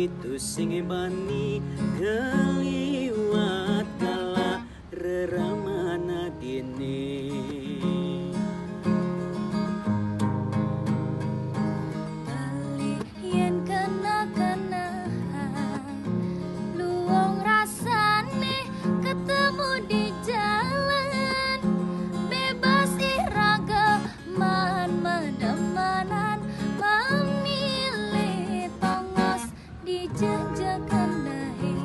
beli tu sing bani keliwat kala reramana dini. Beli yen kena luwung rasane ketemu di jalan, bebas iraga man medemanan, memilih tongos di jajakan dahi.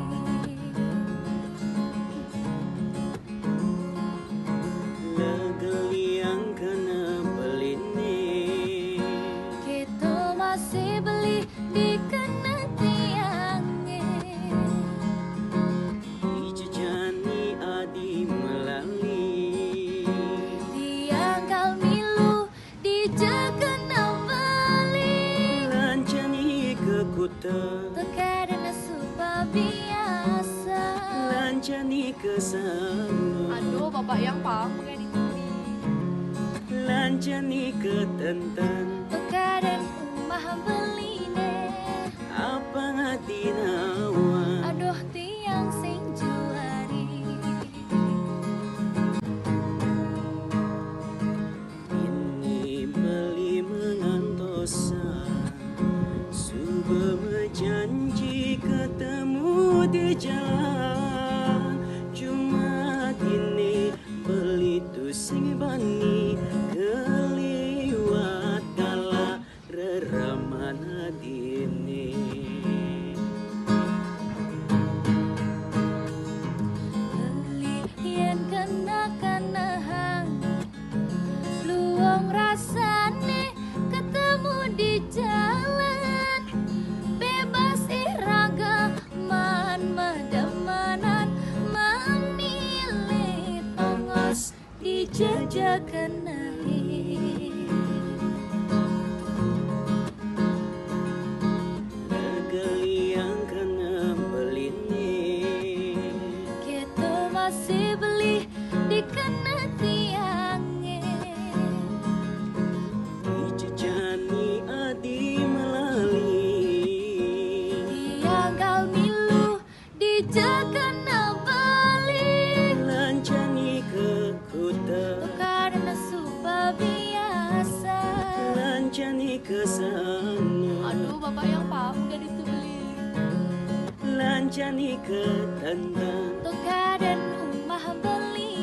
Legeliang kena beli nih, Kita masih beli di kena tiangnya. dijejani adi melali. Tianggal milu di jagana bali, Lancani ke kuta, karena supa biasa. lancani ke sana, Aduh, bapak yang paham kayak itu. lancani ke tentan. Karen umah beli deh. Apa ngati nawa, Aduh tiang sing juari. ini beli mengantosa. Subuh berjanji ketemu di jalan. Cuma ini beli tu sing bani keliwat kala reramana dini. Beli yen kena-kenahan, luwung rasane ketemu di jalan, bebas iraga man medemanan, memilih tongos di jajakan nahi. Legeliang kena beli nih, Kita masih beli di kena tiangnya. dijejani adi melali. Tianggal milu di jagana bali, Lancani ke kuta, karena supa biasa. lancani ke sana, Aduh, bapak yang paham kayak itu beli. lancani ke tentan. Toka dan umah beli